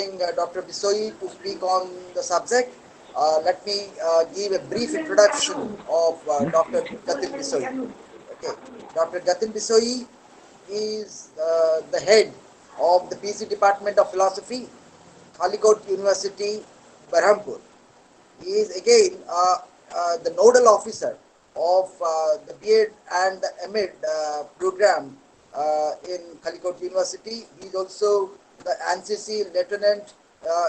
inviting Dr. Bisoyi to speak on the subject. Let me give a brief introduction of Dr. Jatin Bisoyi. Okay, Dr. Jatin Bisoyi is the head of the PC Department of Philosophy, Kalikot University, Berhampur. He is again the nodal officer of the B.Ed and the M.Ed program in Kalikot University. He is also the NCC lieutenant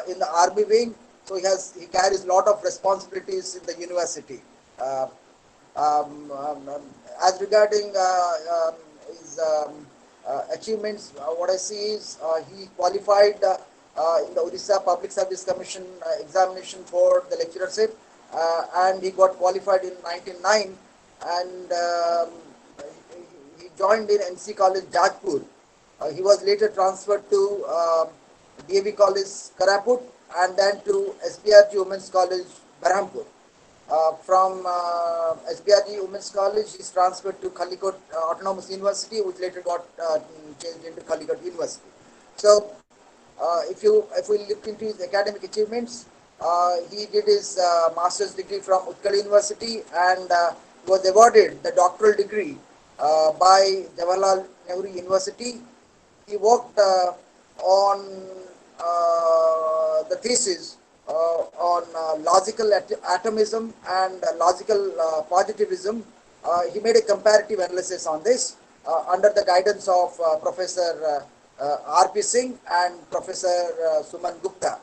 in the Army wing. So he carries a lot of responsibilities in the university. Uh, as regarding his achievements, what I see is he qualified in the Odisha Public Service Commission examination for the lecturership, and he got qualified in 1999, and he joined in NC College Jajpur. He was later transferred to DAV College Karaput and then to SBRG Women's College Berhampur. From SBRG Women's College, he's transferred to Kalikot Autonomous University, which later got changed into Kalikot University. So, if we look into his academic achievements, he did his master's degree from Utkal University and was awarded the doctoral degree by Jawaharlal Nehru University. He worked on the thesis on logical atomism and logical positivism. He made a comparative analysis on this under the guidance of Professor R.P. Singh and Professor Suman Gupta.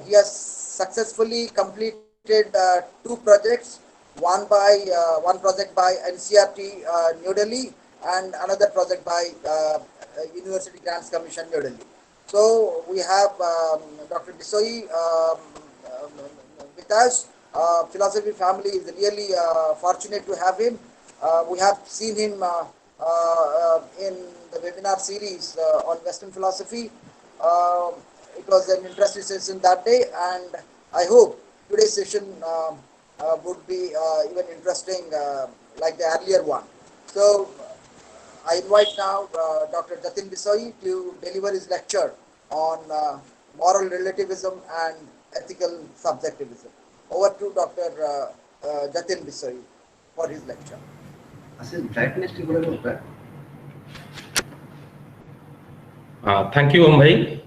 He has successfully completed two projects, one project by NCRT New Delhi and another project by University Grants Commission New Delhi. So we have Dr. Bisoyi with us. Philosophy family is really fortunate to have him. We have seen him in the webinar series on Western philosophy. It was an interesting session that day, and I hope today's session would be even interesting like the earlier one. So I invite now Dr. Jatin Bisoyi to deliver his lecture on moral relativism and ethical subjectivism. Over to Dr. Jatin Bisoyi for his lecture. Thank you, Om Bhai.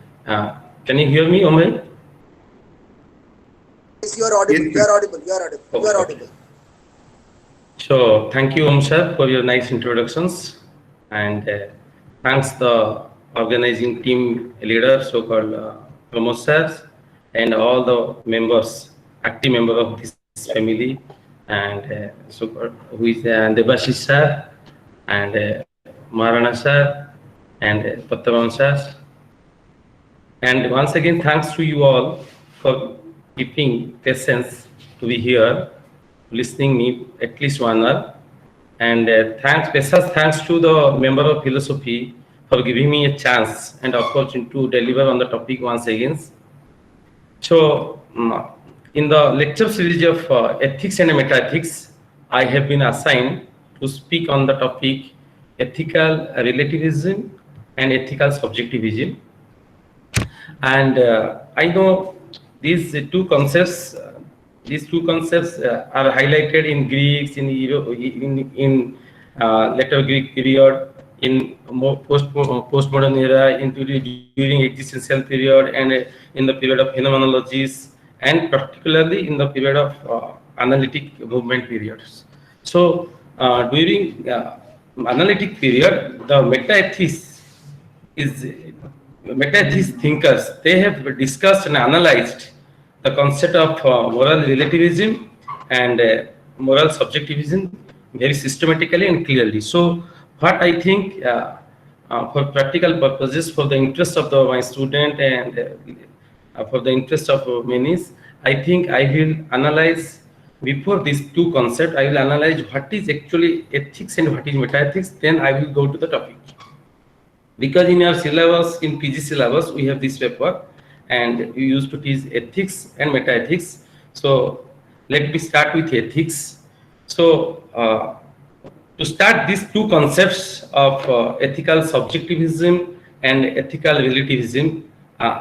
Can you hear me, Om Bhai? Yes, you are audible. You are audible. You are audible. Okay. You are audible. So, thank you, Om sir, for your nice introductions, and thanks the organizing team leader, so-called Pramod sirs, and all the members, active members of this family, and who is Debashish sir, and Maharana sir, and Pattavan sir. And once again, thanks to you all for keeping patience to be here, listening me at least 1 hour. And special thanks to the member of philosophy for giving me a chance and opportunity to deliver on the topic once again. So, in the lecture series of ethics and metaethics, I have been assigned to speak on the topic ethical relativism and ethical subjectivism. And I know these two concepts. These two concepts are highlighted in Greeks, in later Greek period, in postmodern era, during existential period, and in the period of phenomenologies, and particularly in the period of analytic movement periods. So during analytic period, the metaethist thinkers, they have discussed and analyzed the concept of moral relativism and moral subjectivism very systematically and clearly. So what I think for practical purposes, for the interest of my student and for the interest of many, I think I will analyze before these two concepts. I will analyze what is actually ethics and what is metaethics. Then I will go to the topic. Because in our syllabus, in PG syllabus, we have this paper, and we used to teach ethics and metaethics. So let me start with ethics. So to start these two concepts of ethical subjectivism and ethical relativism,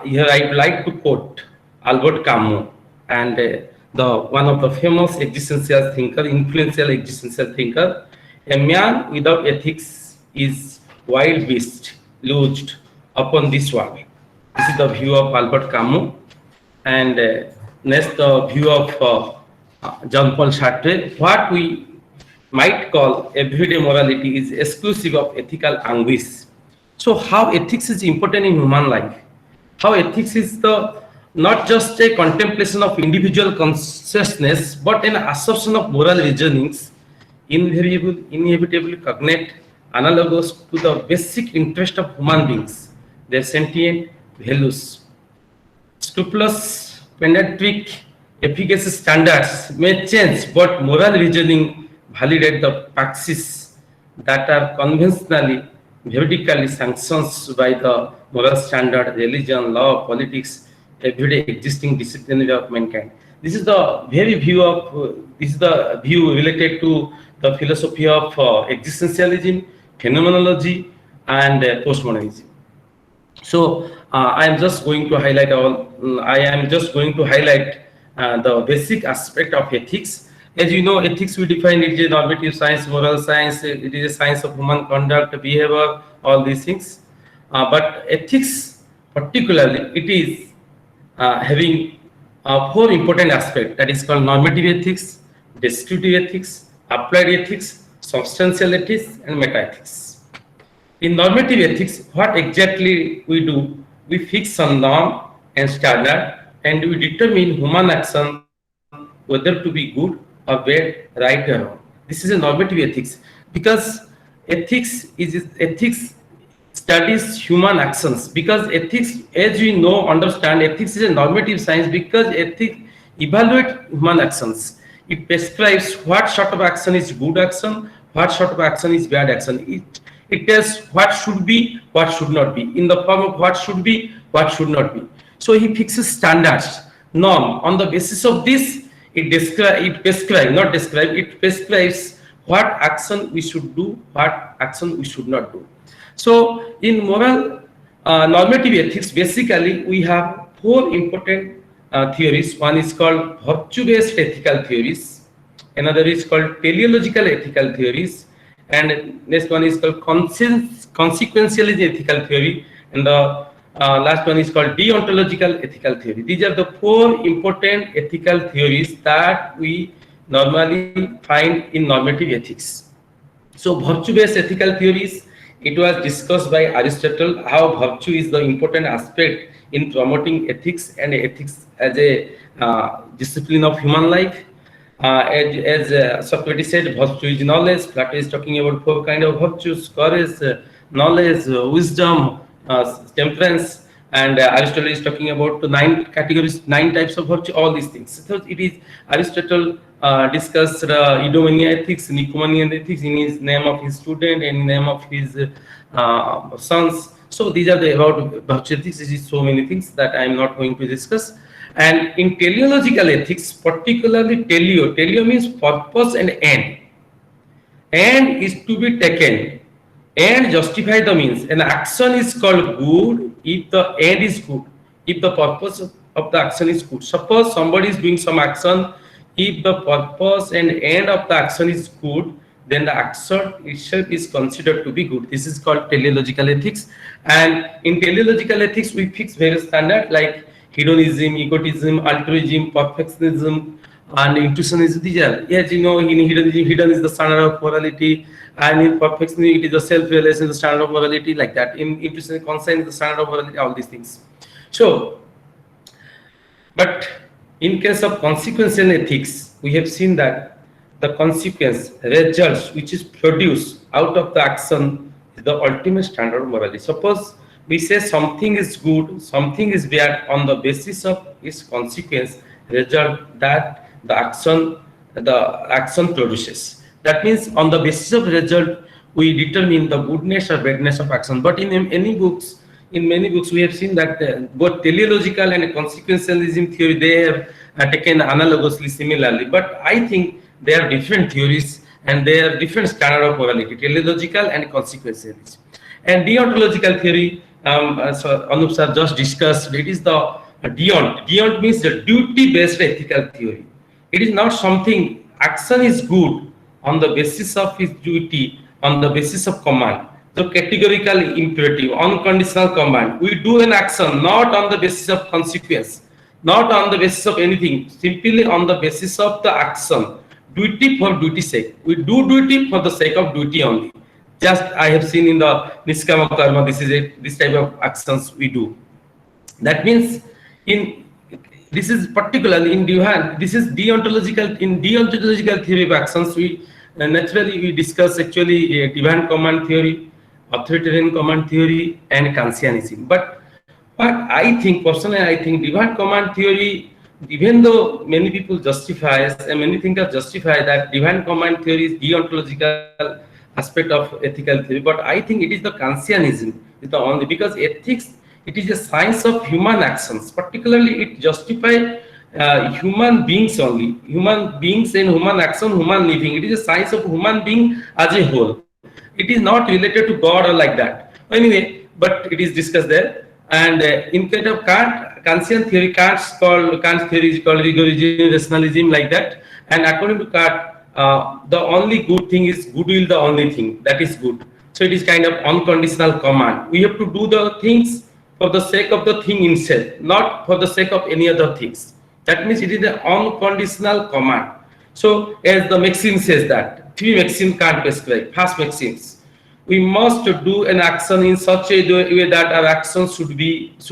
Here I would like to quote Albert Camus, and the one of the famous existential thinker, influential existential thinker. A man without ethics is wild beast loosed upon this world. This is the view of Albert Camus, and next the view of Jean-Paul Sartre. What we might call everyday morality is exclusive of ethical anguish. So how ethics is important in human life? How ethics is the not just a contemplation of individual consciousness, but an assumption of moral reasonings, inevitably cognate, analogous to the basic interest of human beings, their sentient values. Scrupulous, penetrating, efficacious standards may change, but moral reasoning validate the praxis that are conventionally, veridically sanctioned by the moral standard, religion, law, politics, everyday existing disciplinary of mankind. This is the very view of this is the view related to the philosophy of existentialism, phenomenology, and postmodernism. So I am just going to highlight I am just going to highlight the basic aspect of ethics. As you know, ethics we define it as a normative science, moral science. It is a science of human conduct, behavior, all these things. But ethics, particularly, it is having four important aspects, that is called normative ethics, descriptive ethics, applied ethics, substantial ethics, and meta ethics. In normative ethics, what exactly we do? We fix some norm and standard, and we determine human action whether to be good or bad, right or wrong. This is a normative ethics, because ethics studies human actions, because ethics, as we know, understand, ethics is a normative science because ethics evaluate human actions. It prescribes what sort of action is good action, what sort of action is bad action. It tells what should be, what should not be, in the form of what should be, what should not be. So he fixes standards, norm. On the basis of this, it prescribes what action we should do, what action we should not do. So in moral normative ethics, basically we have four important theories. One is called virtue-based ethical theories, another is called teleological ethical theories, and next one is called consequentialist ethical theory, and the last one is called deontological ethical theory. These are the four important ethical theories that we normally find in normative ethics. So virtue-based ethical theories, it was discussed by Aristotle how virtue is the important aspect in promoting ethics, and ethics as a discipline of human life. As Socrates said, virtue is knowledge. Plato is talking about four kind of virtues: courage, knowledge, wisdom, temperance, and Aristotle is talking about the nine categories, nine types of virtue, all these things. So it is Aristotle discussed eudaimonia ethics, Nicomachean ethics in his name of his student and in name of his sons. So these are the about virtue ethics. This is so many things that I am not going to discuss. And in teleological ethics, particularly teleo means purpose and end. End is to be taken and justify the means. An action is called good if the end is good, if the purpose of the action is good. Suppose somebody is doing some action, if the purpose and end of the action is good, then the action itself is considered to be good. This is called teleological ethics. And in teleological ethics, we fix various standards like hedonism, egotism, altruism, perfectionism, and intuitionism. These are, yes, you know, in hedonism is the standard of morality, and in perfectionism it is the self-realization, the standard of morality, like that. In intuition, conscience is the standard of morality, all these things. So, but in case of consequential ethics, we have seen that the consequence, results which is produced out of the action is the ultimate standard of morality. Suppose we say something is good, something is bad on the basis of its consequence, result that the action produces. That means on the basis of result, we determine the goodness or badness of action. But in many books, we have seen that both teleological and consequentialism theory, they have taken analogously similarly. But I think they are different theories and they are different standard of morality, teleological and consequentialism. And deontological theory, so Anup sir just discussed, it is the deont. Deont means the duty-based ethical theory. It is not something action is good on the basis of his duty, on the basis of command. So categorical imperative, unconditional command. We do an action not on the basis of consequence, not on the basis of anything, simply on the basis of the action. Duty for duty's sake. We do duty for the sake of duty only. Just I have seen in the Niskama Karma, this is this type of actions we do. That means in this is particularly in divine, this is deontological. In deontological theory of actions, we naturally we discuss actually divine command theory, authoritarian command theory, and Kantianism. But what I think personally, I think divine command theory, even though many people justify and many thinkers justify that divine command theory is deontological aspect of ethical theory, but I think it is the Kantianism is the only, because ethics, it is a science of human actions. Particularly, it justifies human beings only, human beings and human action, human living. It is a science of human being as a whole. It is not related to God or like that. Anyway, but it is discussed there. And in case of Kantian theory, Kant's theory is called rigorism, rationalism, like that. And according to Kant, the only good thing is goodwill, the only thing that is good. So it is kind of unconditional command. We have to do the things for the sake of the thing itself, not for the sake of any other things. That means it is an unconditional command. So as the maxim says that, three maxims Kant prescribe. First maxims, we must do an action in such a way that our actions should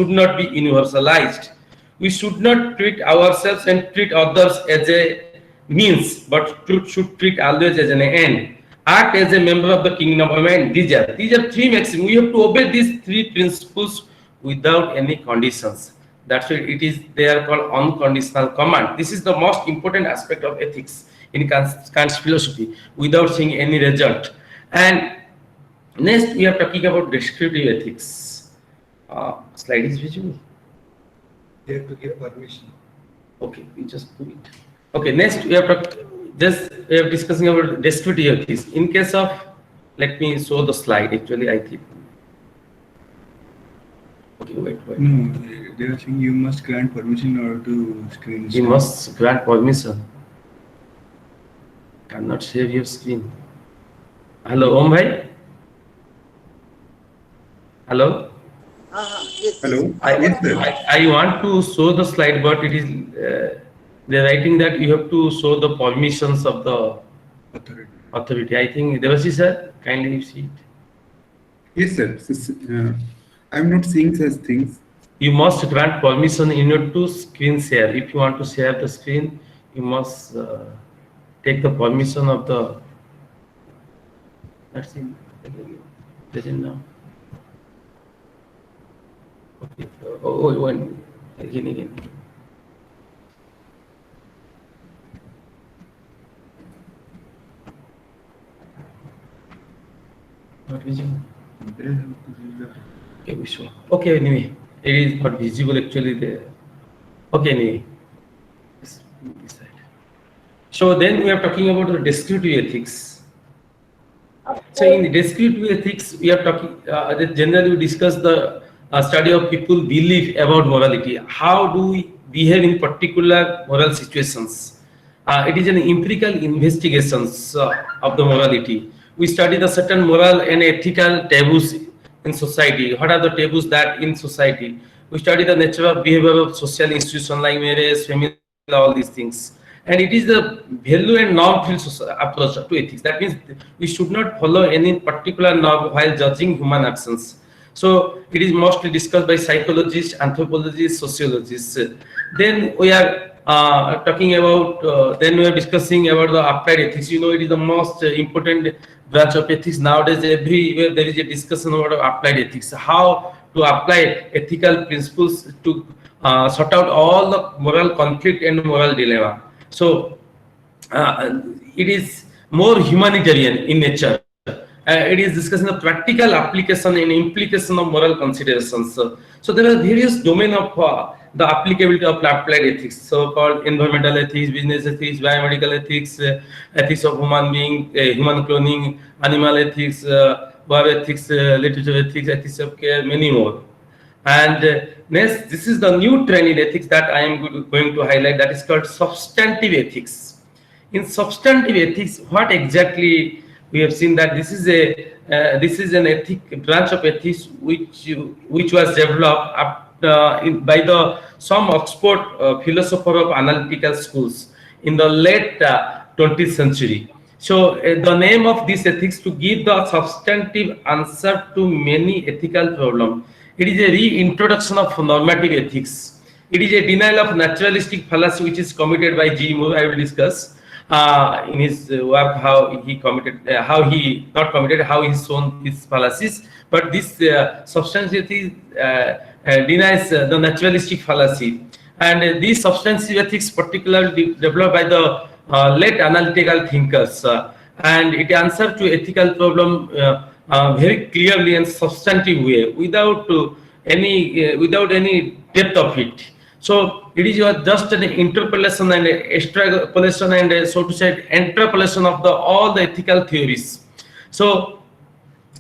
not be universalized. We should not treat ourselves and treat others as a means, but should treat always as an end. Act as a member of the kingdom of man. These are three maxims. We have to obey these three principles without any conditions. That's why they are called unconditional command. This is the most important aspect of ethics in Kant's philosophy, without seeing any result. And next, we are talking about descriptive ethics. Slide is visible. They have to give permission. Okay, we just do it. Okay, next we are discussing about descriptive ethics. In case of, let me show the slide. Actually, I think. Okay, wait. No, they are saying you must grant permission in order to screen. You must grant permission. Cannot share your screen. Hello, Om Bhai. Hello. Yes. Hello. I want to show the slide, but it is they're writing that you have to show the permissions of the authority. I think Devasi sir, kindly see it. Yes, sir. I'm not seeing such things. You must grant permission in order to screen share. If you want to share the screen, you must take the permission of the. That's it. Present now. Okay. Again. Not visible. Okay, we show. Okay, anyway, it is not visible actually there. Okay, anyway. So then we are talking about the descriptive ethics. So in the descriptive ethics, we are talking, generally we discuss the study of people belief about morality. How do we behave in particular moral situations? It is an empirical investigations of the morality. We study the certain moral and ethical taboos in society. What are the taboos that in society? We study the nature of behavior of social institutions like marriage, family, all these things. And it is the value and norm-filled approach to ethics. That means we should not follow any particular norm while judging human actions. So it is mostly discussed by psychologists, anthropologists, sociologists. Then we are talking about, then we are discussing about the applied ethics. You know, it is the most important branch of ethics. Nowadays, everywhere there is a discussion about applied ethics. How to apply ethical principles to sort out all the moral conflict and moral dilemma. So it is more humanitarian in nature. It is discussing the practical application and implication of moral considerations. So there are various domains of the applicability of applied ethics, so-called environmental ethics, business ethics, biomedical ethics, ethics of human being, human cloning, animal ethics, web ethics, literature ethics, ethics of care, many more. And next, this is the new trend in ethics that I am going to highlight, that is called substantive ethics. In substantive ethics, what exactly we have seen, that this is an branch of ethics which was developed by the some Oxford philosopher of analytical schools in the late 20th century. So the name of this ethics to give the substantive answer to many ethical problems. It is a reintroduction of normative ethics. It is a denial of naturalistic fallacy which is committed by G. Moore. I will discuss in his work how he committed, how he's shown these fallacies. But this substantive ethics denies the naturalistic fallacy. And these substantive ethics particularly developed by the late analytical thinkers, and it answers to ethical problem very clearly and substantive way, without any depth of it. So it is just an interpolation and extrapolation and so to say interpolation of all the ethical theories. So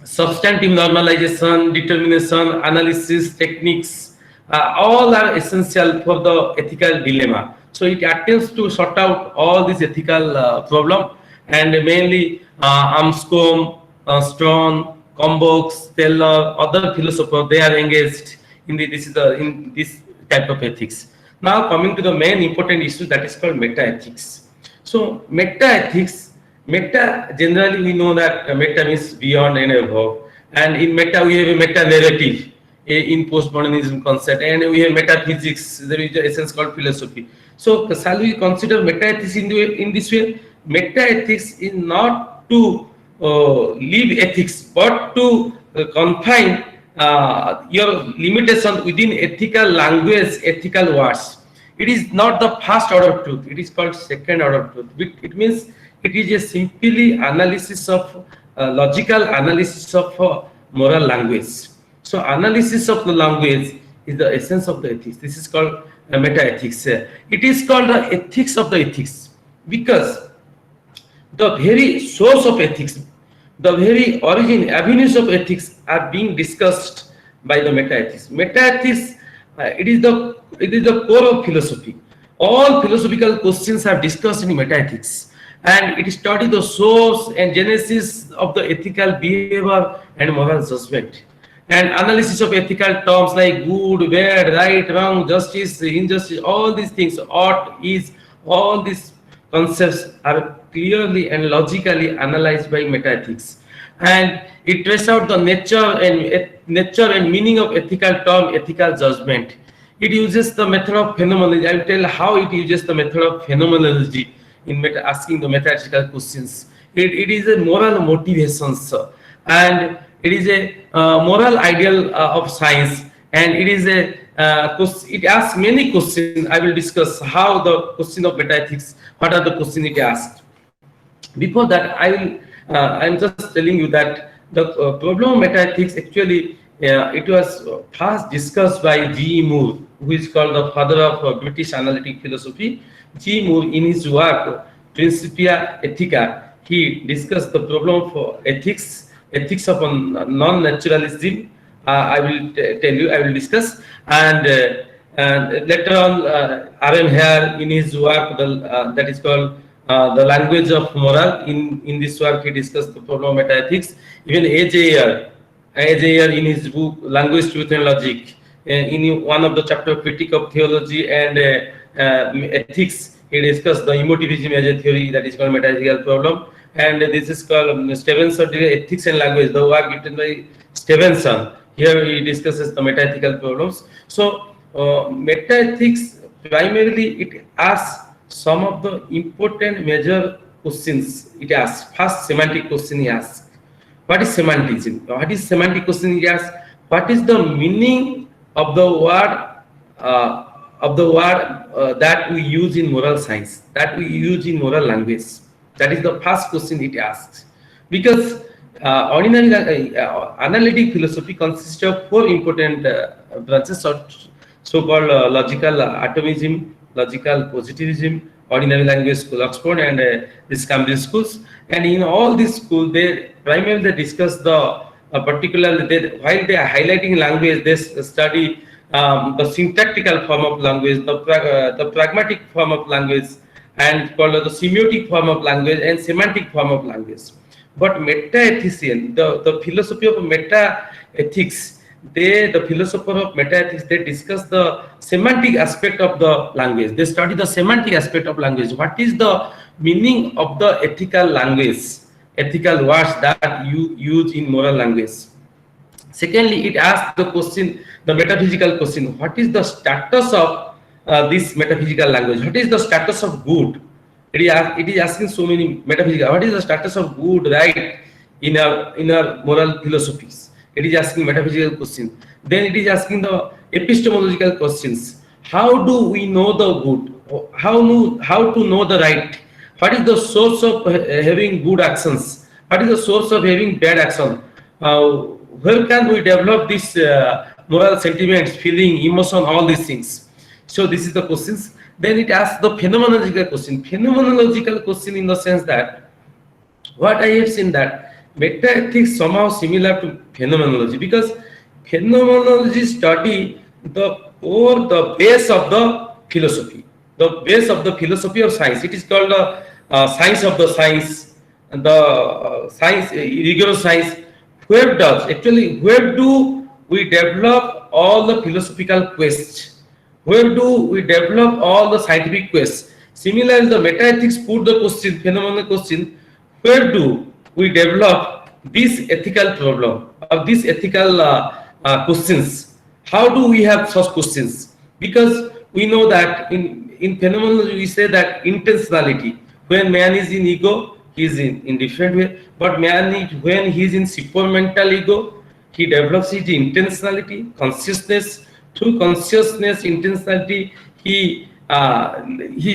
substantive normalization, determination, analysis techniques, all are essential for the ethical dilemma. So it attempts to sort out all these ethical problem, and mainly Amscombe, Stone, Combox, Taylor, other philosophers, they are engaged in in this type of ethics. Now coming to the main important issue, that is called meta ethics. So meta ethics, meta generally we know that meta means beyond and above, and in meta we have a meta narrative in postmodernism concept, and we have metaphysics. There is a essence called philosophy. So shall we consider meta ethics in this way? Meta ethics is not to leave ethics, but to confine your limitation within ethical language, ethical words. It is not the first order truth. It is called second order truth. It means it is a simply analysis of logical analysis of moral language. So analysis of the language is the essence of the ethics. This is called meta ethics. It is called the ethics of the ethics because the very source of ethics, the very origin, avenues of ethics are being discussed by the meta ethics. Meta ethics, it is the core of philosophy. All philosophical questions are discussed in meta ethics, and it studies the source and genesis of the ethical behavior and moral judgment, and analysis of ethical terms like good, bad, right, wrong, justice, injustice, all these things, ought, is, all these concepts are clearly and logically analyzed by metaethics, and it traces out the nature and meaning of ethical term, ethical judgment. It uses the method of phenomenology. I will tell how it uses the method of phenomenology in asking the metaethical questions. It is a moral motivations, and it is a moral ideal of science, and it is it asks many questions. I will discuss how the question of metaethics, what are the questions it asks. Before that, I'm just telling you that the problem of metaethics actually it was first discussed by G. Moore, who is called the father of British analytic philosophy. G. Moore, in his work Principia Ethica, he discussed the problem of ethics of non-naturalism. I will tell you, I will discuss, and later on R.M. Hare, in his work that is called the language of moral, in this work he discussed the problem of metaethics. Even A.J. Ayer in his book Language, Truth and Logic, in one of the chapter Critique of Theology and Ethics, he discussed the emotivism as a theory, that is called metaethical problem. And this is called Stevenson Ethics and Language, the work written by Stevenson. Here he discusses the metaethical problems. So metaethics primarily it asks some of the important major questions. It asks first semantic question. He asks, what is semanticism? What is semantic question? He asks, what is the meaning of the word that we use in moral science, that we use in moral language? That is the first question it asks, because ordinary analytic philosophy consists of four important branches, of so-called logical atomism, logical positivism, ordinary language school, Oxford, and these Cambridge schools. And in all these schools, they primarily discuss the particularly while they are highlighting language, they study the syntactical form of language, the pragmatic form of language, and called the semiotic form of language and semantic form of language. But meta-ethician, the philosophy of meta-ethics, the philosopher of meta-ethics, they discuss the semantic aspect of the language. They study the semantic aspect of language. What is the meaning of the ethical language, ethical words that you use in moral language? Secondly, it asks the question, the metaphysical question: what is the status of this metaphysical language? What is the status of good? It is asking so many metaphysical. What is the status of good, right, in our moral philosophies? It is asking metaphysical questions. Then it is asking the epistemological questions. How do we know the good? How to know the right? What is the source of having good actions? What is the source of having bad action? Where can we develop these moral sentiments, feeling, emotion, all these things? So this is the questions. Then it asks the phenomenological question. Phenomenological question in the sense that what I have seen that meta-ethics somehow similar to phenomenology, because phenomenology study the base of the base of the philosophy of science. It is called the science of the science, and the science, rigorous science. Where do we develop all the philosophical quests? Where do we develop all the scientific quests? Similarly, the meta-ethics put the question, phenomenal question: where do we develop this ethical problem or these ethical questions? How do we have such questions? Because we know that in phenomenology we say that intentionality, when man is in ego, he is in different way, but man is, when he is in supramental ego, he develops his intentionality, consciousness. Through consciousness, intentionality, he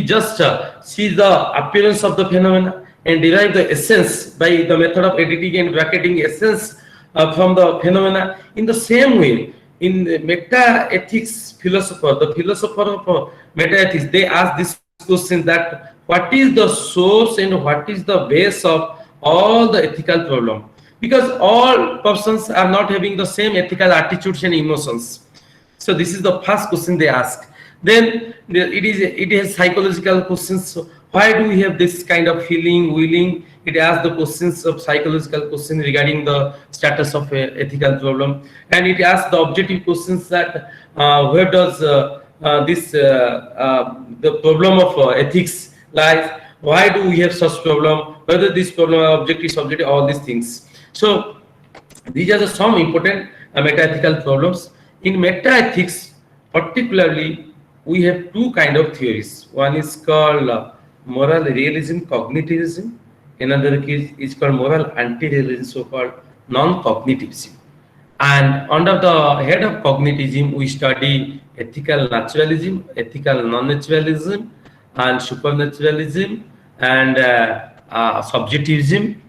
just sees the appearance of the phenomena and derive the essence by the method of editing and bracketing essence from the phenomena. In the same way, in the meta-ethics philosopher, the philosopher of meta-ethics, they ask this question that what is the source and what is the base of all the ethical problem? Because all persons are not having the same ethical attitudes and emotions. So this is the first question they ask. Then it has psychological questions. So why do we have this kind of feeling, willing? It asks the questions of psychological questions regarding the status of a ethical problem, and it asks the objective questions that where does the problem of ethics lies? Why do we have such problem? Whether this problem are objective, subjective, all these things. So these are the some important meta-ethical problems. In meta-ethics, particularly, we have two kind of theories. One is called moral realism, cognitivism. Another case is called moral anti-realism, so-called non-cognitivism. And under the head of cognitivism, we study ethical naturalism, ethical non-naturalism, and supernaturalism, and subjectivism,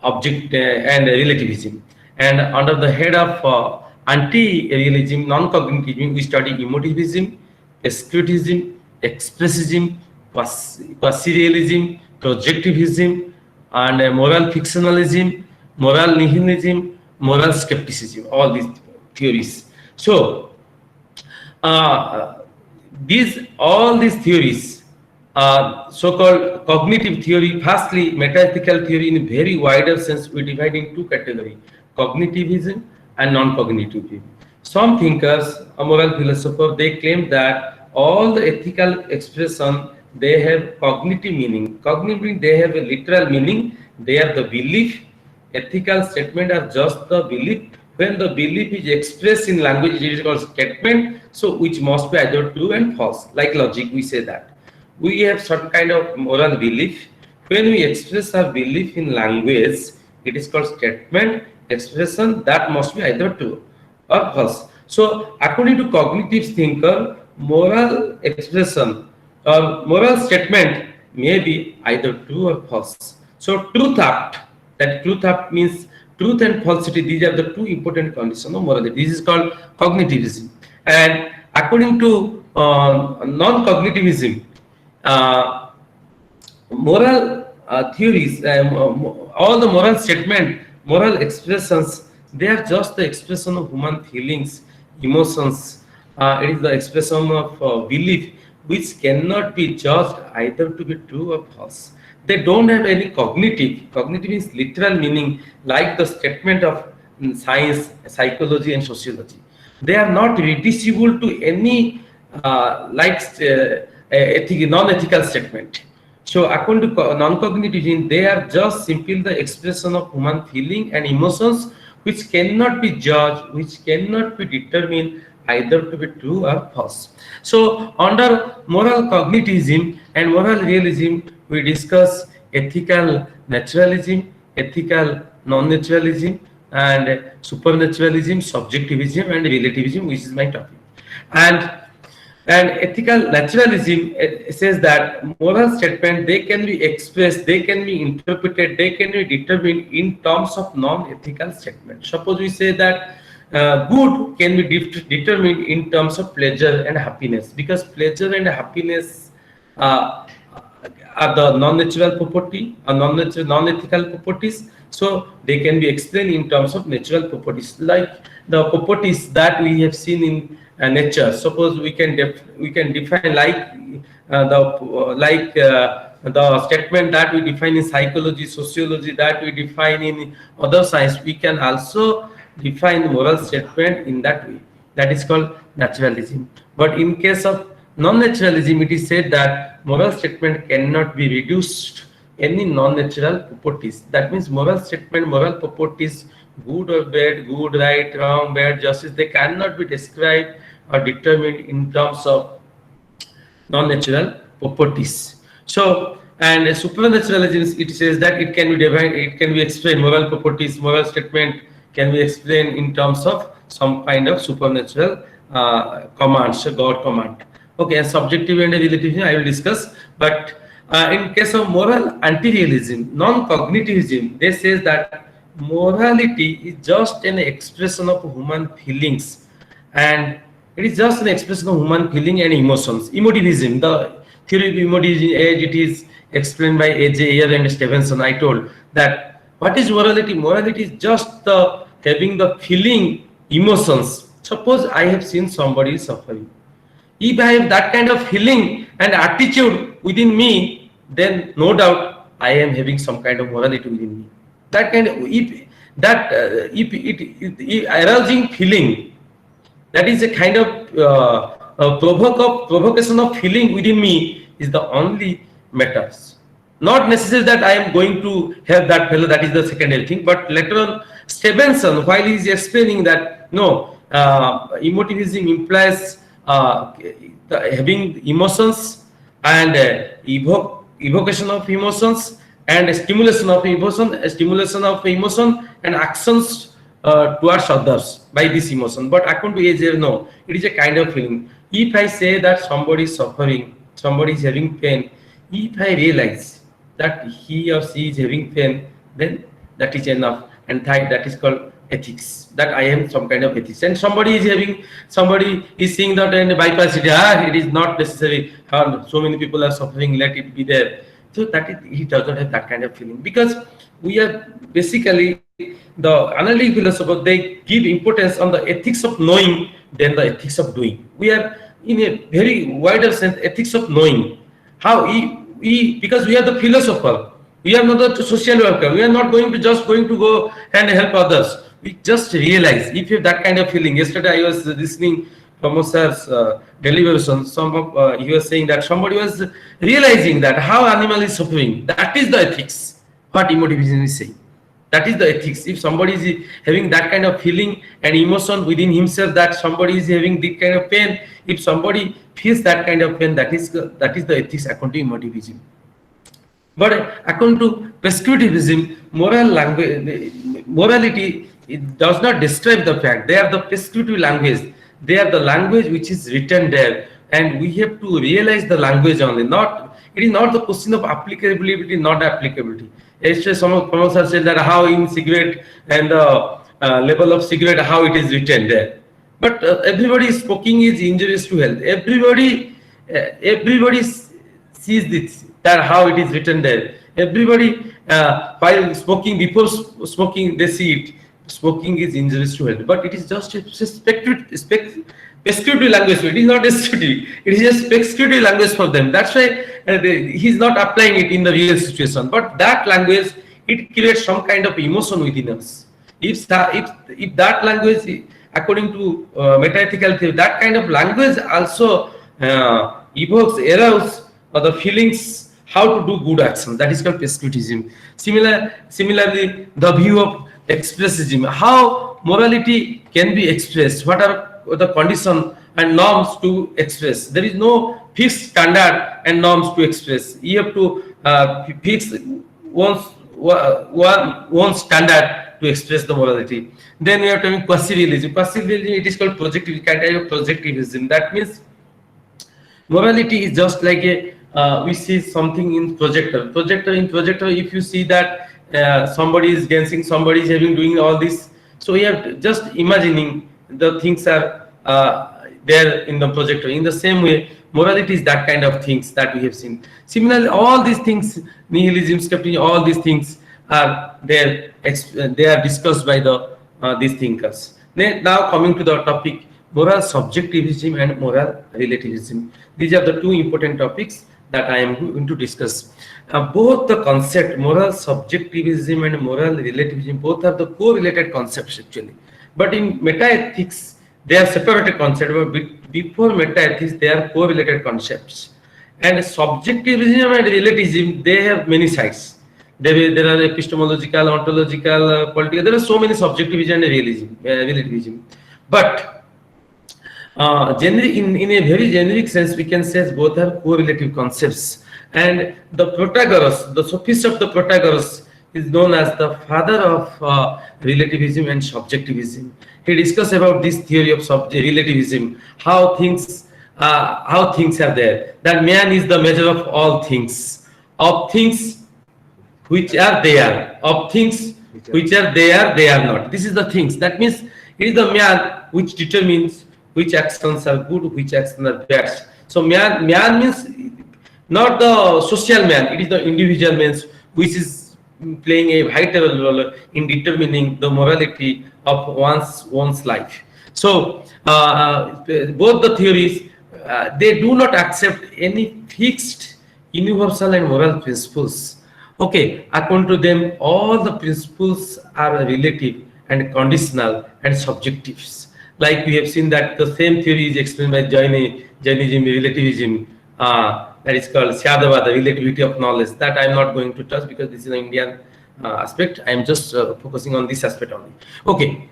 and relativism. And under the head of anti-realism, non-cognitivism, we study emotivism, eschatism, expressism, quasi-realism, projectivism, and moral fictionalism, moral nihilism, moral skepticism, all these theories. So all these theories are so-called cognitive theory. Firstly, metaethical theory in a very wider sense, we divide in two categories: cognitivism and non-cognitivism. Some thinkers, a moral philosopher, they claim that all the ethical expression, they have cognitive meaning. Cognitive meaning, they have a literal meaning. They are the belief. Ethical statement are just the belief. When the belief is expressed in language, it is called statement. So which must be either true and false. Like logic, we say that we have certain kind of moral belief. When we express our belief in language, it is called statement, expression that must be either true or false. So according to cognitive thinker, moral expression or moral statement may be either true or false. So truth act, that truth act means truth and falsity. These are the two important conditions of morality. This is called cognitivism. And according to non-cognitivism, moral theories, all the moral statement, moral expressions They are just the expression of human feelings, emotions. It is the expression of belief which cannot be judged either to be true or false. They don't have any cognitive. Cognitive is literal meaning, like the statement of science, psychology, and sociology. They are not reducible to any non-ethical statement. So according to non-cognitive, they are just simply the expression of human feeling and emotions which cannot be judged, which cannot be determined either to be true or false. So under moral cognitivism and moral realism, we discuss ethical naturalism, ethical non-naturalism, and supernaturalism, subjectivism, and relativism, which is my topic. And ethical naturalism says that moral statement, they can be expressed, they can be interpreted, they can be determined in terms of non-ethical statement. Suppose we say that good can be determined in terms of pleasure and happiness, because pleasure and happiness uh, are the non-natural property or non-ethical properties. So they can be explained in terms of natural properties, like the properties that we have seen in nature. Suppose we can define the statement that we define in psychology, sociology, that we define in other science. We can also define moral statement in that way. That is called naturalism. But in case of non-naturalism, it is said that moral statement cannot be reduced any non-natural properties. That means moral statement, moral properties, good or bad, good, right, wrong, bad, justice, they cannot be described or determined in terms of non-natural properties. So, and supernaturalism, it says that it can be defined, it can be explained, moral properties, moral statement can be explained in terms of some kind of supernatural commands, God command. Okay, and subjective and relativism I will discuss, but in case of moral anti-realism, non-cognitivism, they says that morality is just an expression of human feelings, and it is just an expression of human feeling and emotions. Emotivism, the theory of emotivism, as it is explained by A.J. Ayer and Stevenson, I told that what is morality? Morality is just the having the feeling, emotions. Suppose I have seen somebody suffering. If I have that kind of feeling and attitude within me, then no doubt I am having some kind of morality within me. That kind of, if arousing feeling, that is a kind of provocation of feeling within me is the only matters. Not necessary that I am going to have that fellow, that is the secondary thing. But later on, Stevenson, while he is explaining that no, emotivism implies having emotions and evocation of emotions and stimulation of emotion and actions towards others by this emotion. But according to AJ, no, it is a kind of feeling. If I say that somebody is suffering, somebody is having pain, if I realize that he or she is having pain, then that is enough, and that is called ethics. That I am some kind of ethics. And somebody is seeing that and bypass it. It is not necessary. So many people are suffering. Let it be there. So that is, he does not have that kind of feeling, because we are basically the analytic philosophers. They give importance on the ethics of knowing than the ethics of doing. We are in a very wider sense ethics of knowing. How because we are the philosopher. We are not the social worker. We are not going to go and help others. We just realize if you have that kind of feeling. Yesterday I was listening Pramod sir's deliberation. He was saying that somebody was realizing that how animal is suffering. That is the ethics. What emotivism is saying. That is the ethics. If somebody is having that kind of feeling and emotion within himself, that somebody is having this kind of pain, if somebody feels that kind of pain, that is the ethics according to emotivism. But according to prescriptivism, morality, it does not describe the fact. They are the prescriptive language. They are the language which is written there, and we have to realize the language only. It is not the question of applicability, not applicability. Yesterday, some of us said that how in cigarette and the level of cigarette, how it is written there. But everybody smoking is injurious to health. Everybody sees this, that how it is written there. Everybody while smoking, before smoking, they see it. smoking is injurious to health, but it is just a prescriptive language. It is not descriptive. It is just prescriptive language for them. That's why he is not applying it in the real situation. But that language, it creates some kind of emotion within us. If that language, according to metaethical theory, that kind of language also evokes, arouse the feelings how to do good actions. That is called prescriptivism. Similarly, the view of expressism, how morality can be expressed, what are the conditions and norms to express. There is no fixed standard and norms to express. You have to fix one standard to express the morality. Then we are talking quasi-realism. Quasi-realism, it is called projective, kind of projectivism. That means morality is just like a we see something in projector. In projector, if you see that somebody is dancing, somebody is having doing all this, so we are just imagining the things are there in the projector. In the same way, morality is that kind of things that we have seen. Similarly, all these things, nihilism, skepticism, all these things are there. They are discussed by the these thinkers. Now coming to the topic, moral subjectivism and moral relativism. These are the two important topics that I am going to discuss. Both the concept, moral subjectivism and moral relativism, both are the correlated concepts actually. But in metaethics, they are separated concepts. But before metaethics, they are correlated concepts. And subjectivism and relativism, they have many sides. There are epistemological, ontological, political. There are so many subjectivism and relativism. But in a very generic sense, we can say both are correlative concepts. And the Protagoras, the sophist of the Protagoras, is known as the father of relativism and subjectivism. He discussed about this theory of relativism, how things are there. That man is the measure of all things, of things which are there, of things which are there, they are not. This is the things. That means it is the man which determines which actions are good, which actions are bad. So man means not the social man, it is the individual man which is playing a vital role in determining the morality of one's life. So both the theories, they do not accept any fixed universal and moral principles. Okay, according to them, all the principles are relative and conditional and subjective. Like we have seen that the same theory is explained by Jainism, relativism, that is called Syadava, the relativity of knowledge. That I am not going to touch because this is an Indian aspect. I am just focusing on this aspect only. Okay.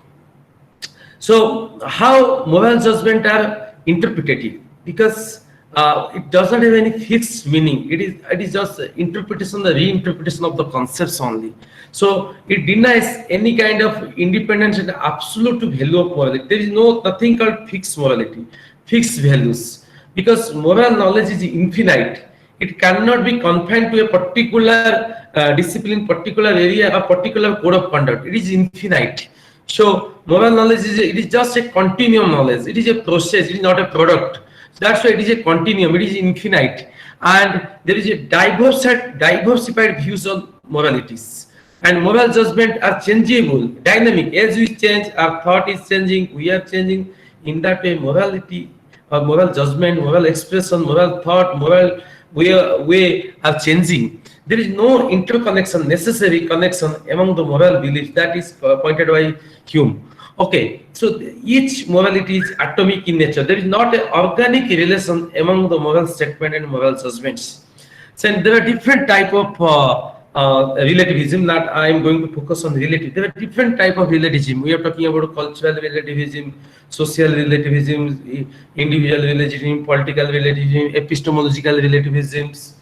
So how moral judgment are interpretative? Because it doesn't have any fixed meaning. It is just interpretation, the reinterpretation of the concepts only. So it denies any kind of independence and absolute value of morality. There is nothing called fixed morality, fixed values, because moral knowledge is infinite. It cannot be confined to a particular discipline, particular area, a particular code of conduct. It is infinite. So moral knowledge is just a continuum knowledge. It is a process. It is not a product. That's why it is a continuum. It is infinite, and there is a diversified views on moralities. And moral judgment are changeable, dynamic. As we change, our thought is changing. We are changing. In that way, morality or moral judgment, moral expression, moral thought, moral way are changing. There is no interconnection, necessary connection among the moral beliefs. That is pointed by Hume. Okay, so each morality is atomic in nature. There is not an organic relation among the moral statement and moral judgments. So there are different type of relativism. That I am going to focus on relative. There are different type of relativism. We are talking about cultural relativism, social relativism, individual relativism, political relativism, epistemological relativisms,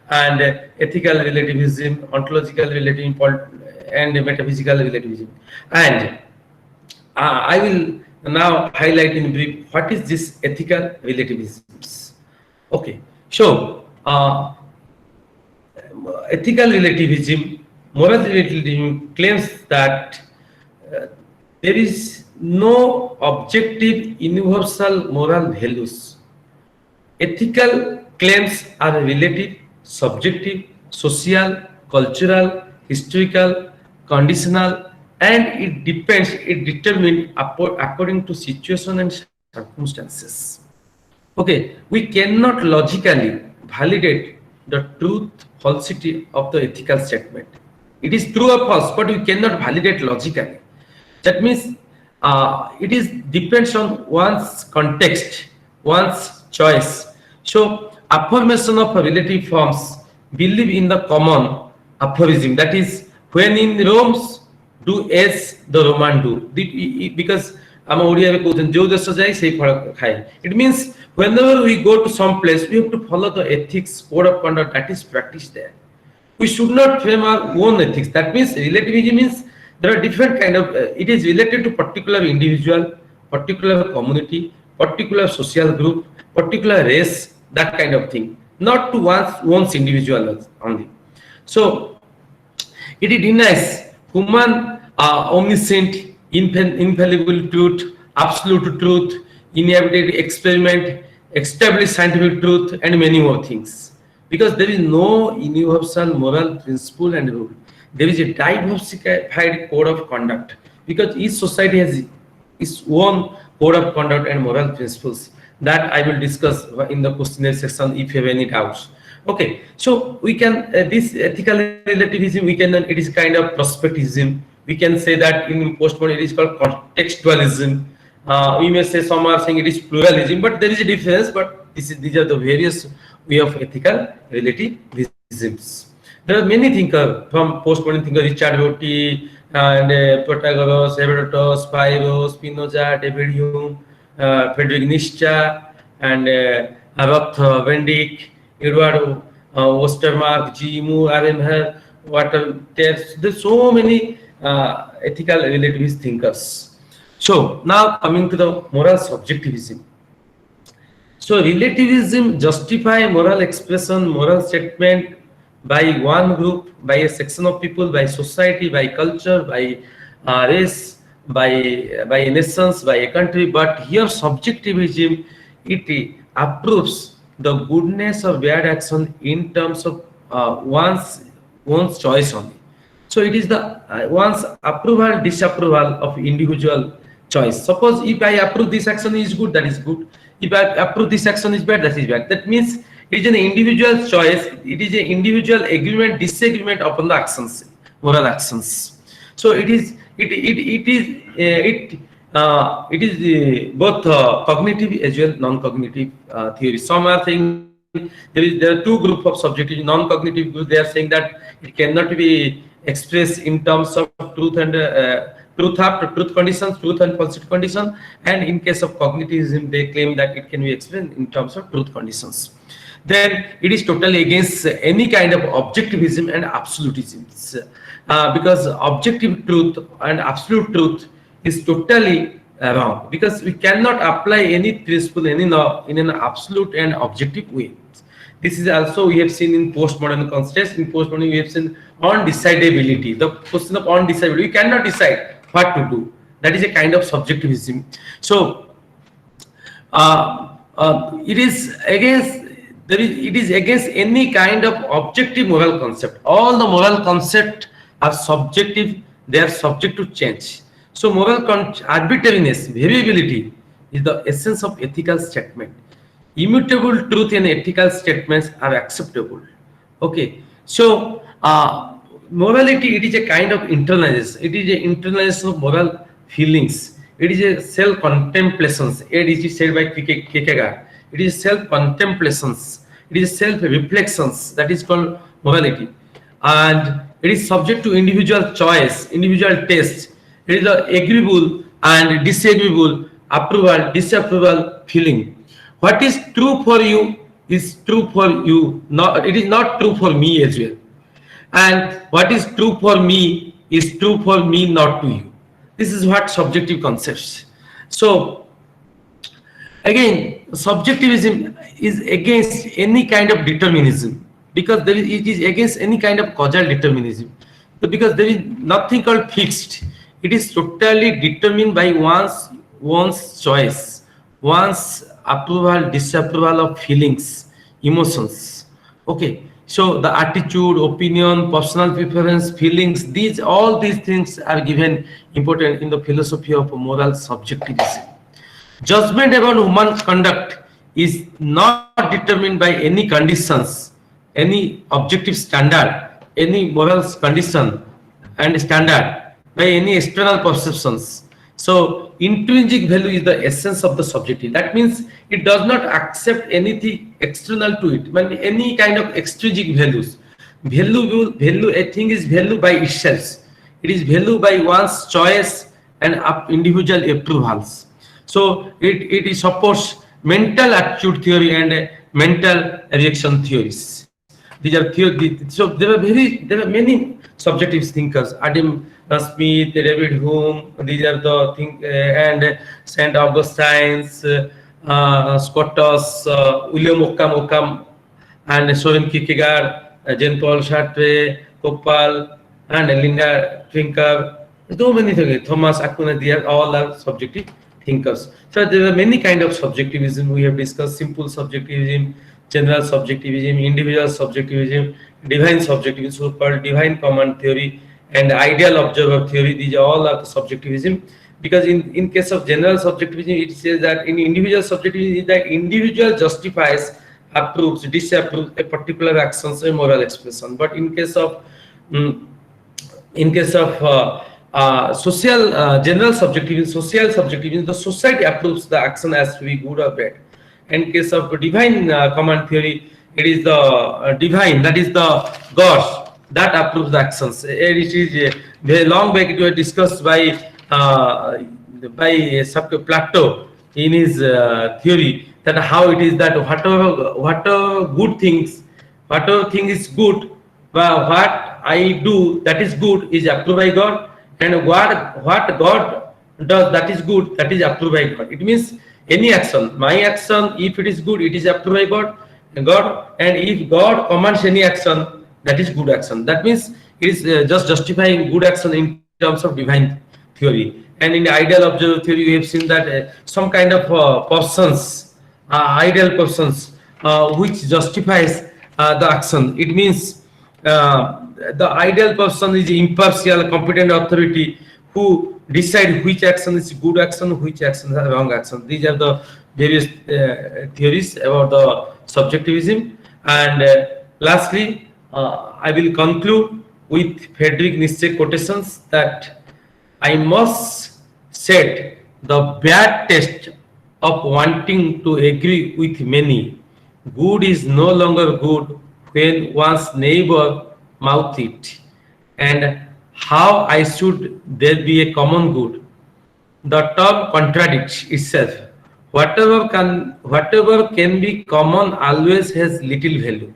and ethical relativism, ontological relativism, and metaphysical relativism. And I will now highlight in brief what is this ethical relativism. Okay, so ethical relativism, moral relativism claims that there is no objective universal moral values. Ethical claims are relative, subjective, social, cultural, historical, conditional, and it depends, it determined according to situation and circumstances. Okay, we cannot logically validate the truth, falsity of the ethical statement. It is true or false, but we cannot validate logically. That means it is depends on one's context, one's choice. So affirmation of relative forms believe in the common aphorism, that is, when in Rome, do as the Roman do. Because I'm Oriya kouchen jo desh jai sei phal khai. It means whenever we go to some place, we have to follow the ethics, code of conduct that is practiced there. We should not frame our own ethics. That means relativism means there are different kind of, it is related to particular individual, particular community, particular social group, particular race, that kind of thing, not to one's individual only. So it denies human omniscient, infallible truth, absolute truth, inevitable experiment, established scientific truth, and many more things. Because there is no universal moral principle and rule. There is a diversified code of conduct. Because each society has its own code of conduct and moral principles that I will discuss in the questionnaire section if you have any doubts. Okay, so we can this ethical relativism, we can, it is kind of prospectivism. We can say that in postmodern it is called contextualism. We may say, some are saying it is pluralism, but there is a difference. But these are the various way of ethical relativisms. There are many thinkers from postmodern thinkers: Richard Rorty and Protagoras, Herodotus, Spiro, Spinoza, David Hume, Friedrich Nietzsche, and Ruth Wendick, Edward Ostermark, G. Moore, R.M. Hare. There's so many ethical relativist thinkers. So now coming to the moral subjectivism. So relativism justify moral expression, moral statement by one group, by a section of people, by society, by culture, by race, by nations, by a country. But here subjectivism, it approves the goodness or bad action in terms of one's choice only. So it is the one's approval, disapproval of individual choice. Suppose if I approve this action is good, that is good. If I approve this action is bad, that is bad. That means it is an individual choice. It is an individual agreement, disagreement upon the actions, moral actions. So it is both cognitive as well non-cognitive theory. Some are saying there are two groups of subjective, non-cognitive groups. They are saying that it cannot be expressed in terms of truth and truth conditions, truth and falsity condition. And in case of cognitivism, they claim that it can be expressed in terms of truth conditions. Then it is totally against any kind of objectivism and absolutism, because objective truth and absolute truth is totally wrong, because we cannot apply any principle, any law in an absolute and objective way. This is also we have seen in postmodern context. In postmodern, we have seen undecidability. The question of undecidability, we cannot decide what to do. That is a kind of subjectivism. So it is against it is against any kind of objective moral concept. All the moral concepts are subjective. They are subject to change. So moral arbitrariness, variability is the essence of ethical statement. Immutable truth in ethical statements are acceptable. Okay, so morality, it is a kind of internalization. It is an internalization of moral feelings. It is a self-contemplations. It is said by Kierkegaard. It is self-contemplations. It is self-reflections. That is called morality, and it is subject to individual choice, individual taste. It is the agreeable and disagreeable, approval, disapproval feeling. What is true for you is true for you. Not, it is not true for me as well. And what is true for me is true for me, not to you. This is what subjective concepts. So again, subjectivism is against any kind of determinism, because it is against any kind of causal determinism. Because there is nothing called fixed. It is totally determined by one's choice, one's approval, disapproval of feelings, emotions. Okay, So the attitude, opinion, personal preference, feelings, all these things are given important in the philosophy of moral subjectivism. Judgment about human conduct is not determined by any conditions, any objective standard, any moral condition and standard by any external perceptions. So intrinsic value is the essence of the subjective. That means it does not accept anything external to it, but any kind of extrinsic values. Value, a thing is value by itself. It is value by one's choice and individual approvals. So it supports mental attitude theory and mental reaction theories. These are theory. So there are many subjective thinkers. Adam Smith, David Hume. These are the and Saint Augustine, Scottus, William Occam, and Soren Kierkegaard, Jean-Paul Sartre, Kopal, and Linda Trinker. So many things. Thomas Aquinas. They are all are subjective thinkers. So there are many kind of subjectivism we have discussed: simple subjectivism, general subjectivism, individual subjectivism, divine subjectivism, so-called divine command theory, and ideal observer theory. These all are the subjectivism. Because in case of general subjectivism, it says that in individual subjectivism, that individual justifies, approves, disapproves a particular actions, a moral expression. But mm, in case of social general subjectivism, social subjectivism, the society approves the action as to be good or bad. In case of divine command theory, it is the divine, that is the God, that approves the actions. And it is very long back it was discussed by Plato in his theory, that how it is that whatever good things, whatever thing is good, what I do that is good is approved by God, and what God does that is good, that is approved by God. It means any action, my action, if it is good, it is approved by God, and if God commands any action, that is good action. That means it is just justifying good action in terms of divine theory. And in the ideal observer theory, we have seen that some kind of persons, ideal persons, which justifies the action. It means the ideal person is impartial, competent authority who decide which action is good action, which action is wrong action. These are the various theories about the subjectivism. And lastly, I will conclude with Friedrich Nietzsche quotations that I must set the bad test of wanting to agree with many. Good is no longer good when one's neighbor mouth it. And how I should there be a common good? The term contradicts itself. Whatever can be common always has little value.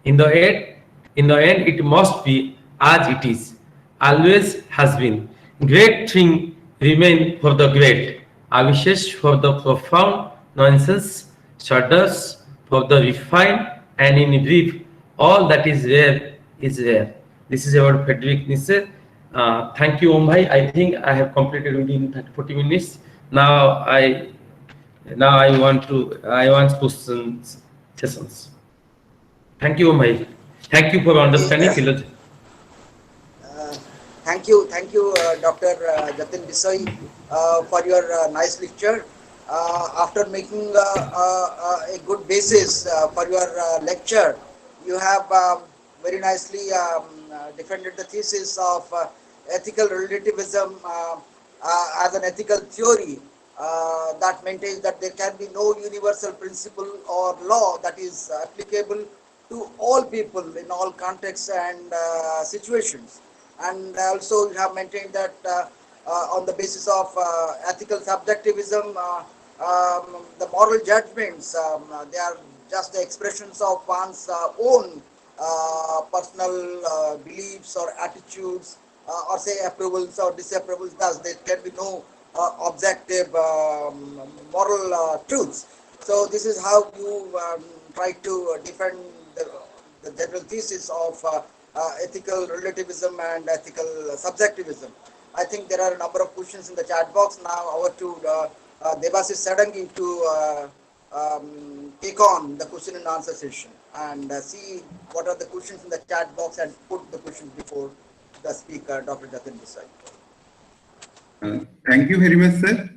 In the end, it must be as it is, always has been. Great thing remain for the great, avishes for the profound, nonsense, shudders for the refined, and in brief, all that is rare is rare. This is about Friedrich Nietzsche. Thank you, Om Bhai. I think I have completed within 40 minutes. Now I want questions sessions. Thank you, Om Bhai. Thank you for understanding philosophy. Uh, thank you, Dr. Jatin Bisoyi, for your nice lecture. After making a good basis for your lecture, you have very nicely defended the thesis of ethical relativism as an ethical theory that maintains that there can be no universal principle or law that is applicable to all people in all contexts and situations. And also you have maintained that on the basis of ethical subjectivism, the moral judgments, they are just the expressions of one's own personal beliefs or attitudes, or say approvals or disapprovals. Thus, there can be no objective moral truths. So this is how you try to defend the general thesis of ethical relativism and ethical subjectivism. I think there are a number of questions in the chat box. Now over to Debasis Sadangi to take on the question and answer session. and see what are the questions in the chat box and put the questions before the speaker, Dr. Jatin Bisoyi. Thank you very much, sir.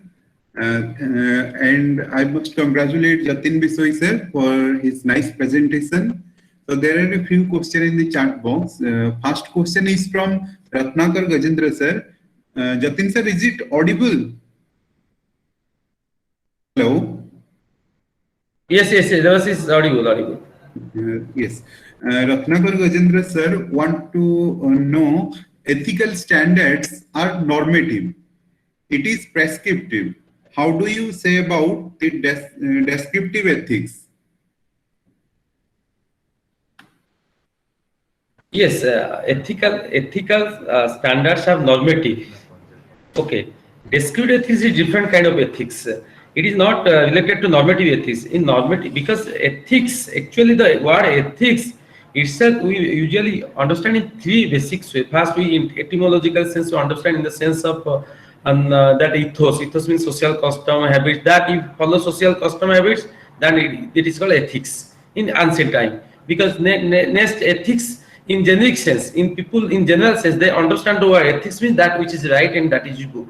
And I must congratulate Jatin Bisoyi, sir, for his nice presentation. So there are a few questions in the chat box. First question is from Ratnakar Gajendra, sir. Jatin, sir, is it audible? Hello? Yes, yes, yes, this is audible, audible. Yes. Ratnakar Gajendra, sir, want to know ethical standards are normative. It is prescriptive. How do you say about the descriptive ethics? Yes, ethical standards are normative. Okay, descriptive ethics is different kind of ethics. It is not related to normative ethics. In normative, because ethics, actually the word ethics itself, we usually understand in three basic ways. First, we in etymological sense to understand in the sense of that ethos. Ethos means social custom habits. That if follow social custom habits, then it is called ethics in ancient time. Because next ethics in generic sense, in people in general sense, they understand the word ethics means that which is right and that is good.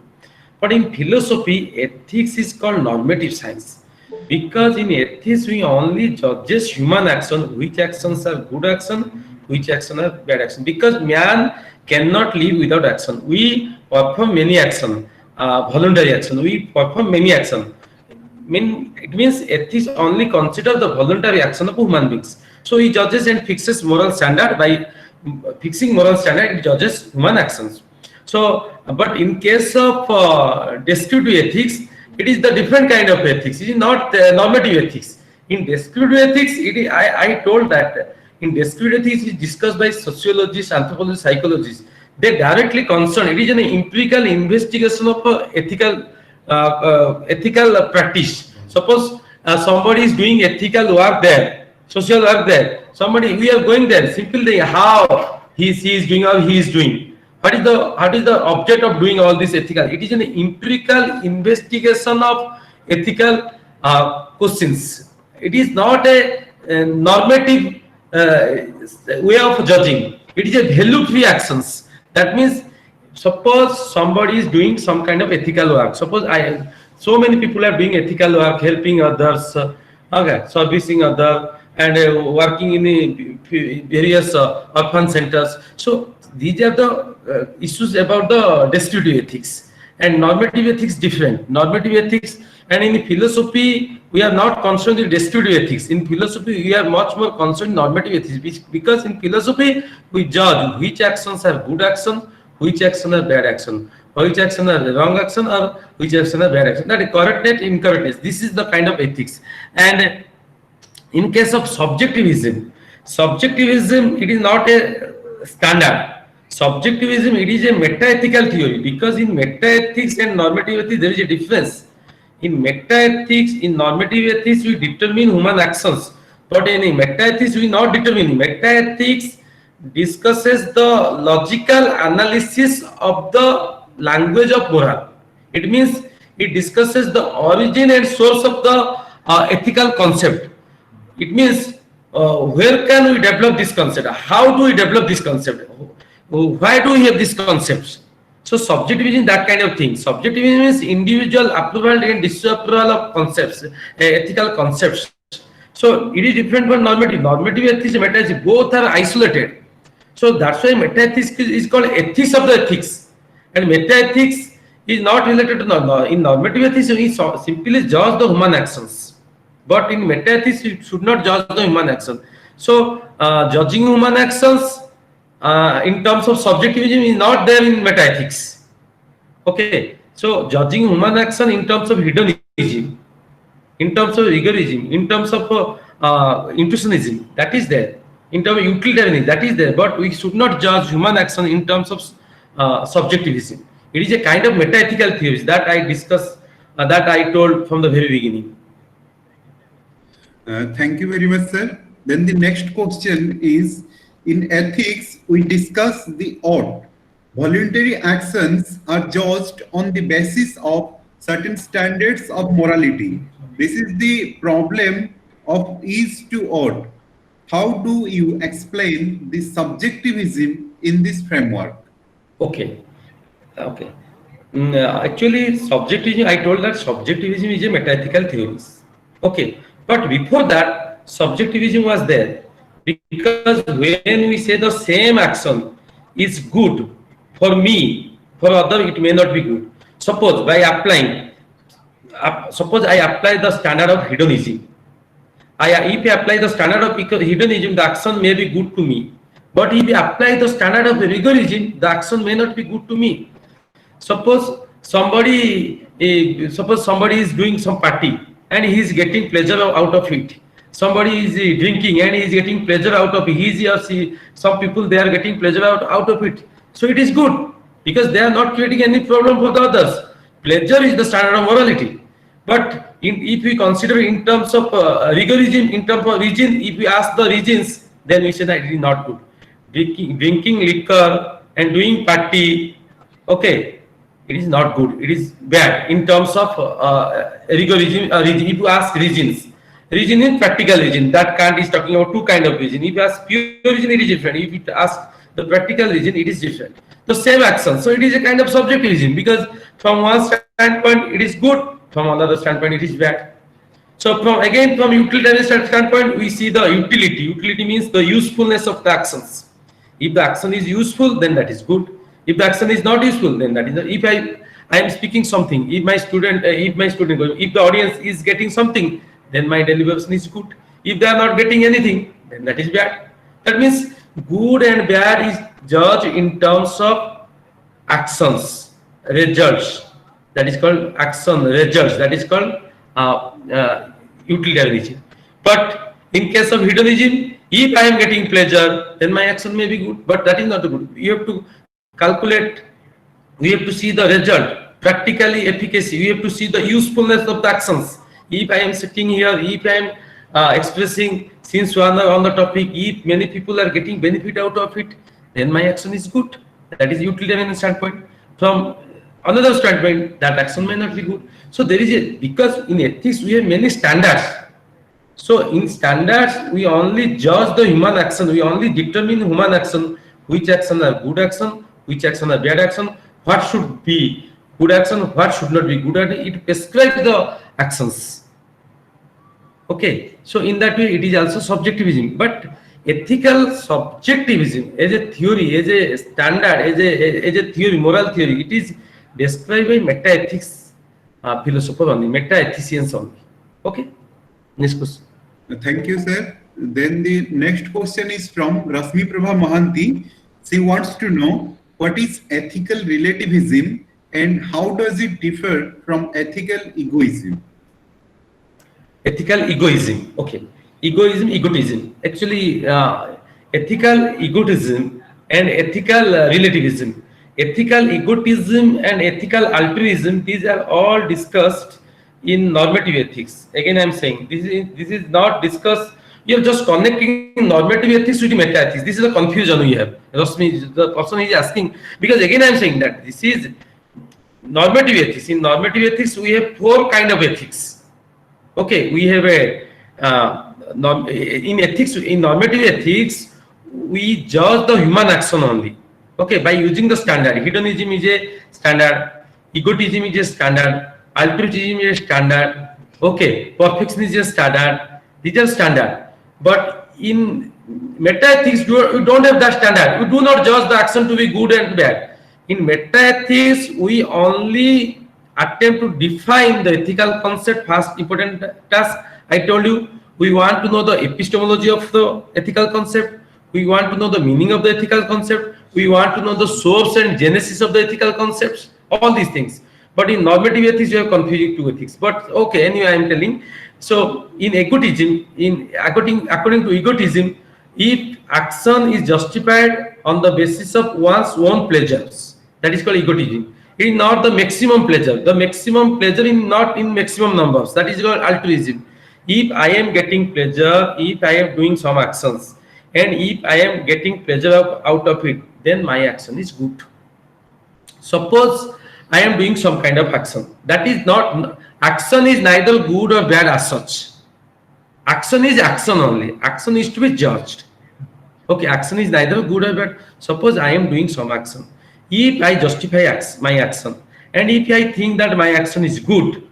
But in philosophy, ethics is called normative science. Because in ethics, we only judges human action, which actions are good action, which action are bad action. Because man cannot live without action. We perform many action, voluntary action. We perform many action. It means ethics only consider the voluntary action of human beings. So he judges and fixes moral standard by fixing moral standard. It judges human actions. So, but in case of descriptive ethics, it is the different kind of ethics. It is not normative ethics. In descriptive ethics, I told that in descriptive ethics is discussed by sociologists, anthropologists, psychologists. They directly concern. It is an empirical investigation of ethical practice. Suppose somebody is doing ethical work there, social work there. Somebody, we are going there. Simply how he is doing or he is doing. What is the object of doing all this ethical? It is an empirical investigation of ethical questions. It is not a normative way of judging. It is a value-free actions. That means, suppose somebody is doing some kind of ethical work. Suppose so many people are doing ethical work, helping others, okay, servicing others, and working in the various orphan centers. So these are the issues about the descriptive ethics, and normative ethics different. Normative ethics, and in philosophy we are not concerned with descriptive ethics. In philosophy we are much more concerned with normative ethics, because in philosophy we judge which actions are good action, which action are bad action, which action are wrong action, or which action are bad action. That is correctness, incorrectness. This is the kind of ethics. And in case of subjectivism, it is not a standard. Subjectivism, it is a meta-ethical theory, because in meta-ethics and normative ethics there is a difference. In meta-ethics, in normative ethics, we determine human actions, but in meta-ethics we not determine. Meta-ethics discusses the logical analysis of the language of moral. It means it discusses the origin and source of the ethical concept. It means where can we develop this concept? How do we develop this concept? Why do we have these concepts? So subjectivism is that kind of thing. Subjectivism is individual approval and disapproval of concepts, ethical concepts. So it is different from normative. Normative ethics and meta ethics both are isolated. So that's why meta ethics is called ethics of the ethics, and meta ethics is not related to in normative ethics. We simply judge the human actions, but in meta ethics you should not judge the human action. So judging human actions in terms of subjectivism is not there in meta ethics. Okay, so judging human action in terms of hedonism, in terms of rigorism, in terms of intuitionism, that is there. In terms of utilitarianism, that is there. But we should not judge human action in terms of subjectivism. It is a kind of meta-ethical theories that I discussed, that I told from the very beginning. Thank you very much, sir. Then the next question is, in ethics, we discuss the ought. Voluntary actions are judged on the basis of certain standards of morality. This is the problem of is to ought. How do you explain the subjectivism in this framework? Okay. Okay. Actually, subjectivism, I told that subjectivism is a metaethical theory. Okay. But before that, subjectivism was there. Because when we say the same action is good for me, for other it may not be good. Suppose by applying, suppose I apply the standard of hedonism. If I apply the standard of hedonism, the action may be good to me. But if I apply the standard of rigorism, the action may not be good to me. Suppose somebody is doing some party and he is getting pleasure out of it. Somebody is drinking and he is getting pleasure out of it. He or she, some people they are getting pleasure out of it. So it is good because they are not creating any problem for the others. Pleasure is the standard of morality. But if we consider in terms of rigorism, in terms of region, if we ask the regions, then we say that it is not good. Drinking liquor and doing party, okay, it is not good. It is bad in terms of rigorism. If you ask regions, region in practical region, that Kant is talking about two kind of region. If you ask pure region, it is different. If you ask the practical region, it is different. The same action. So it is a kind of subjectivism because from one standpoint it is good, from another standpoint it is bad. So from utilitarian standpoint we see the utility. Utility means the usefulness of the actions. If the action is useful, then that is good. If the action is not useful, then that is not. If I am speaking something, if the audience is getting something, then my deliberation is good. If they are not getting anything, then that is bad. That means good and bad is judged in terms of actions, results. That is called action, results. That is called utilitarianism. But in case of hedonism, if I am getting pleasure, then my action may be good, but that is not good. You have to calculate, we have to see the result, practically efficacy, we have to see the usefulness of the actions. If I am sitting here, if I am expressing since we are on the topic, if many people are getting benefit out of it, then my action is good. That is utilitarian standpoint. From another standpoint, that action may not be good. So there is because in ethics we have many standards. So in standards, we only judge the human action. We only determine human action, which action are good action, which action are bad action, what should be good action, what should not be good action. It prescribes the actions. Okay, so in that way, it is also subjectivism. But ethical subjectivism as a theory, as a standard, as a theory, moral theory, it is described by meta-ethics philosopher only, meta-ethicians only. Okay, next question. Thank you, sir. Then the next question is from Rasmi Prabha Mahanti. She wants to know what is ethical relativism and how does it differ from ethical egoism? Ethical egoism. Okay, egotism. Actually, ethical egotism and ethical relativism. Ethical egotism and ethical altruism, these are all discussed in normative ethics. Again, I am saying this is not discussed. You are just connecting normative ethics with meta ethics. This is the confusion we have. Rosmi, the person is asking, because again I am saying that this is normative ethics. In normative ethics, we have four kind of ethics. Okay, we have in ethics, in normative ethics, we judge the human action only. Okay, by using the standard. Hedonism is a standard, egotism is a standard, altruism is a standard. Okay, perfection is a standard. These are standard. But in meta-ethics, you don't have that standard. You do not judge the action to be good and bad. In meta-ethics, we only attempt to define the ethical concept. First important task, I told you, we want to know the epistemology of the ethical concept. We want to know the meaning of the ethical concept. We want to know the source and genesis of the ethical concepts. All these things. But in normative ethics, you have confusing two ethics. But okay, anyway, I am telling. So in egotism, according to egotism, if action is justified on the basis of one's own pleasures, that is called egotism. It is not the maximum pleasure. The maximum pleasure is not in maximum numbers. That is called altruism. If I am getting pleasure, if I am doing some actions, and if I am getting pleasure out of it, then my action is good. Suppose I am doing some kind of action. That is not, action is neither good or bad as such. Action is action only. Action is to be judged. Okay, action is neither good or bad. Suppose I am doing some action. If I justify my action, and if I think that my action is good,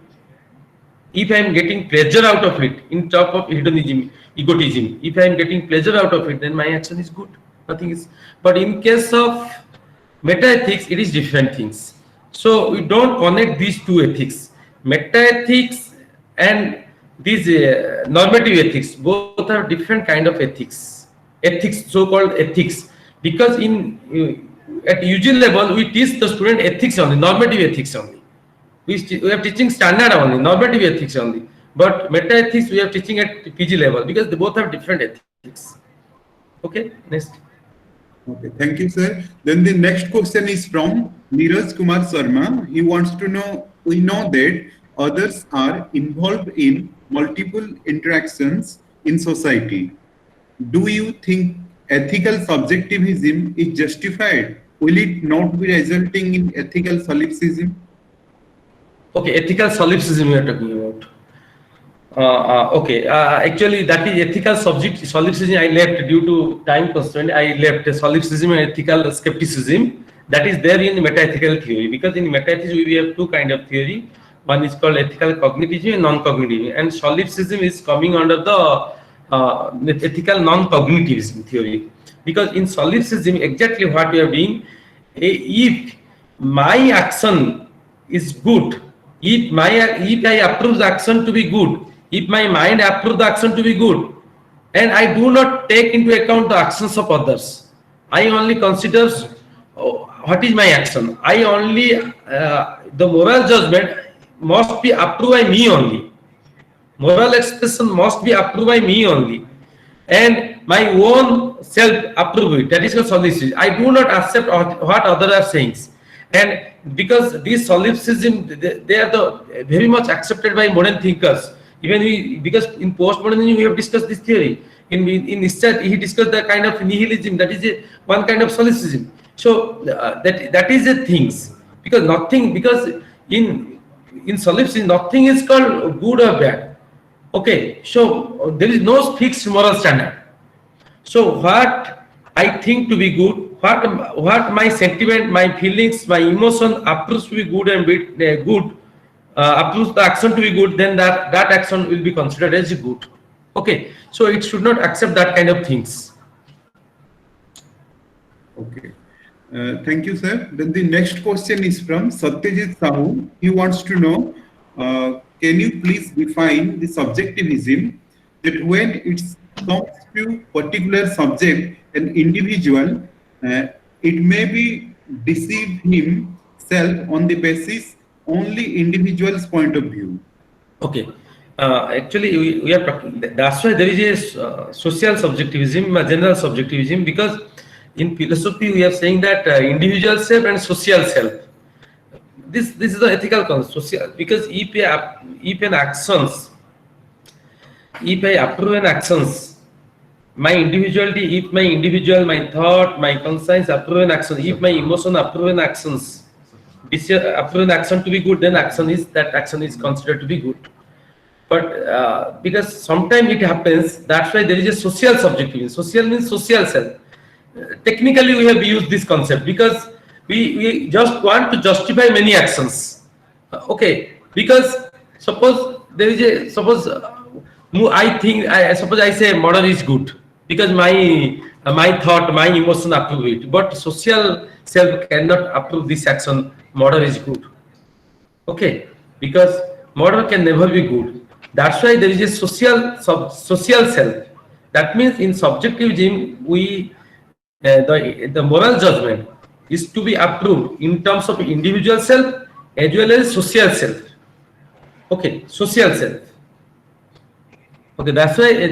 if I am getting pleasure out of it, in top of hedonism, egotism, if I am getting pleasure out of it, then my action is good. Nothing is. But in case of meta-ethics, it is different things. So we don't connect these two ethics. Meta-ethics and these normative ethics, both are different kind of ethics. Ethics, so-called ethics, because in at UG level we teach the student ethics only, normative ethics only. We are teaching standard only, normative ethics only. But meta ethics we are teaching at PG level because they both have different ethics. Okay, next. Okay, thank you, sir. Then the next question is from Neeraj Kumar Sharma. He wants to know, we know that others are involved in multiple interactions in society. Do you think ethical subjectivism is justified? Will it not be resulting in ethical solipsism? Okay, ethical solipsism we are talking about. Okay, actually that is ethical solipsism I left due to time constraint. I left solipsism and ethical skepticism. That is there in meta-ethical theory, because in meta-ethics we have two kind of theory. One is called ethical cognitivism and non-cognitivism, and solipsism is coming under the ethical non-cognitivism theory. Because in solipsism, exactly what we are doing, if my action is good, if I approve the action to be good, if my mind approves the action to be good, and I do not take into account the actions of others, I only consider what is my action. I only the moral judgment must be approved by me only. Moral expression must be approved by me only, and my own self approve it. That is called solipsism. I do not accept what others are saying, and because these solipsism, they are the very much accepted by modern thinkers. Even because in postmodernism we have discussed this theory. In Nietzsche he discussed the kind of nihilism, that is one kind of solipsism. So that is the things, because nothing, because in solipsism nothing is called good or bad. Okay, so there is no fixed moral standard. So what I think to be good, what my sentiment, my feelings, my emotion approves to be good and good, approves the action to be good, then that action will be considered as good. Okay, so it should not accept that kind of things. Okay. Thank you, sir. Then the next question is from Satyajit Sahu. He wants to know, can you please define the subjectivism that when it comes to particular subject, an individual, it may be deceive himself on the basis only individual's point of view. Okay. Actually, we are talking, that's why there is a social subjectivism, a general subjectivism, because in philosophy we are saying that individual self and social self. This is the ethical concept, social, because if I approve an actions, my individuality, if my individual, my thought, my conscience approve an action, if my emotion approve an actions, approve an action to be good, then that action is considered to be good. But because sometimes it happens, that's why there is a social subjectivism. Social means social self. Technically we have used this concept because we just want to justify many actions. Okay, because suppose there is a suppose I say murder is good because my thought, my emotion approve it, but social self cannot approve this action. Murder is good. Okay, because murder can never be good. That's why there is a social self. That means in subjectivism the moral judgment is to be approved in terms of individual self as well as social self. Okay, social self. Okay, that's why.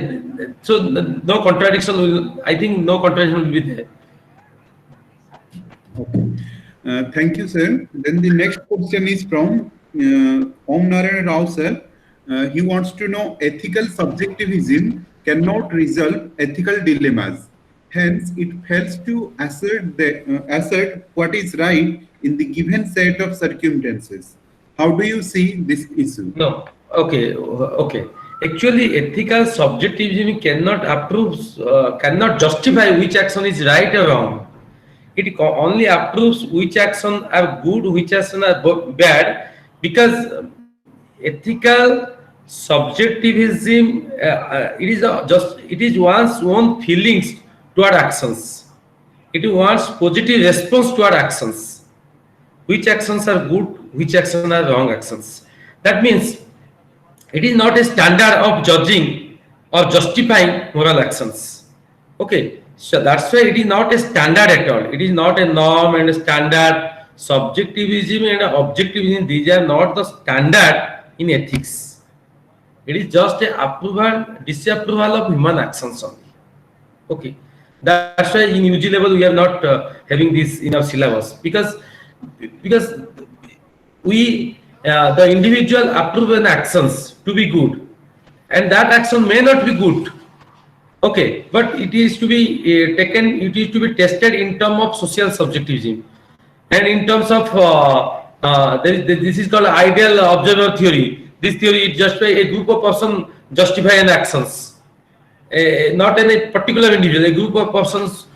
So no contradiction will. I think no contradiction will be there. Okay. Thank you, sir. Then the next question is from Om Narayan Rao, sir. He wants to know, ethical subjectivism cannot resolve ethical dilemmas. Hence, it fails to assert what is right in the given set of circumstances. How do you see this issue? No. Okay. Okay. Actually, ethical subjectivism cannot justify which action is right or wrong. It only approves which action are good, which action are bad, because ethical subjectivism it is one's own feelings toward actions. It wants positive response toward actions. Which actions are good, which actions are wrong actions. That means it is not a standard of judging or justifying moral actions. Okay, so that's why it is not a standard at all. It is not a norm and a standard. Subjectivism and objectivism, these are not the standard in ethics. It is just a approval, disapproval of human actions only. Okay, that's why in UG level we are not having this in our syllabus, because we the individual approve an actions to be good, and that action may not be good. Okay, but it is to be taken, it is to be tested in terms of social subjectivism, and in terms of this is called ideal observer theory. This theory is just by a group of person justify an actions, not any particular individual, a group of persons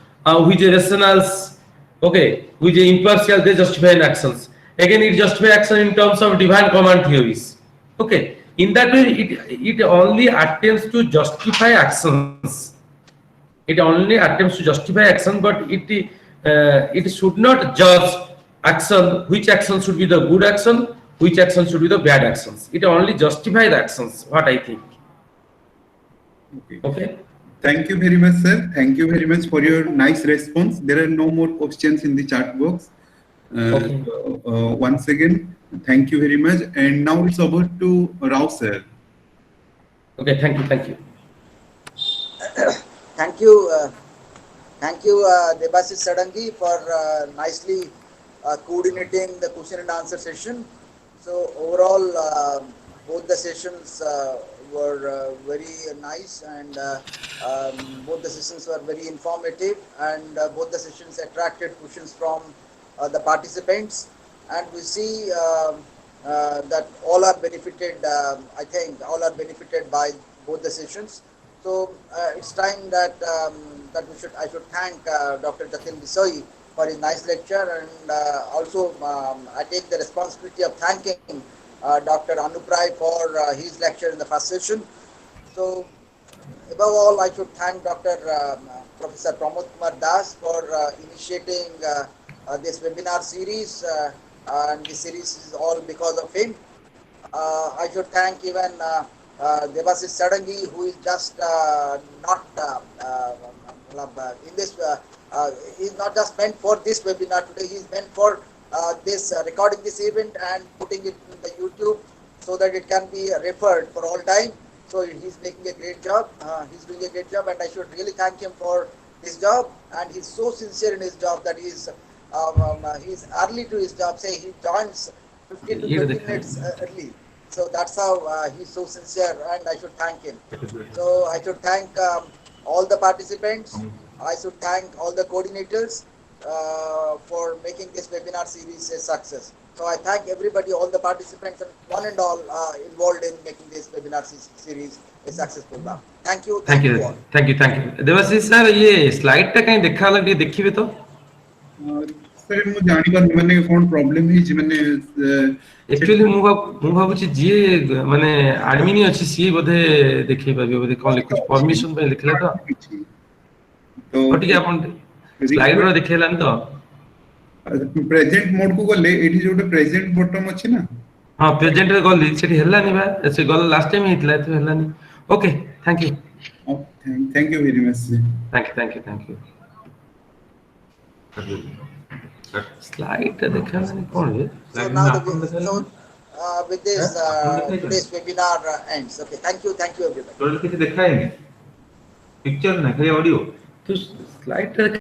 which are rationals, okay, which are impartial, they justify an actions. Again, it justify action in terms of divine command theories. Okay, in that way, it only attempts to justify actions. It only attempts to justify action, but it should not judge action. Which action should be the good action? Which action should be the bad actions? It only justify the actions. What I think. Okay. Okay. Thank you very much, sir. Thank you very much for your nice response. There are no more questions in the chat box. Okay. Once again, thank you very much. And now it's over to Rao, sir. Okay. Thank you. Thank you. Thank you, Debasis Sadangi, for nicely coordinating the question and answer session. So overall, both the sessions were very nice, and both the sessions were very informative, and both the sessions attracted questions from the participants, and we see that all are benefited. I think all are benefited by both the sessions. So it's time that I should thank Dr. Jatin Bisoyi for his nice lecture, and also I take the responsibility of thanking Dr. Anuprai for his lecture in the first session. So above all, I should thank Dr. Professor Pramod Kumar Das for initiating this webinar series, and this series is all because of him. I should thank even Debasis Sadangi, who is just not in this. He's not just meant for this webinar today. He's meant for this recording this event and putting it in the YouTube so that it can be referred for all time. So he's making a great job. He's doing a great job, and I should really thank him for his job. And he's so sincere in his job that he's early to his job. Say he joins 15 to 20 minutes early. So that's how he's so sincere, and I should thank him. So I should thank all the participants. I should thank all the coordinators for making this webinar series a success. So I thank everybody, all the participants, and one and all involved in making this webinar series a successful one. Thank you. Thank you. All. Thank you. Thank you. Devasis sir, ये slide टा कहीं देखा लग देखिए तो. Sir मु जानि पर माने कोन प्रॉब्लम है जे माने एक्चुअली मु भाबुची जी माने एडमिन अछि सी बोधे देखि पाबे बोधे कोन लिखु परमिशन पे लिखला तो ठीक है अपन स्लाइड रो देखैलान तो प्रेजेंट मोड को गले एठी जोटे प्रेजेंट बटन अछि ना हां प्रेजेंट रे गली सेठी हेलानी बा से गल लास्ट टाइम हितला तो हेलानी okay thank you thank you very much thank you slide देखा कौन है So now with this today's webinar ends. Okay, thank you everybody. तो किसी देखा है पिक्चर ना खाली ऑडियो तो स्लाइड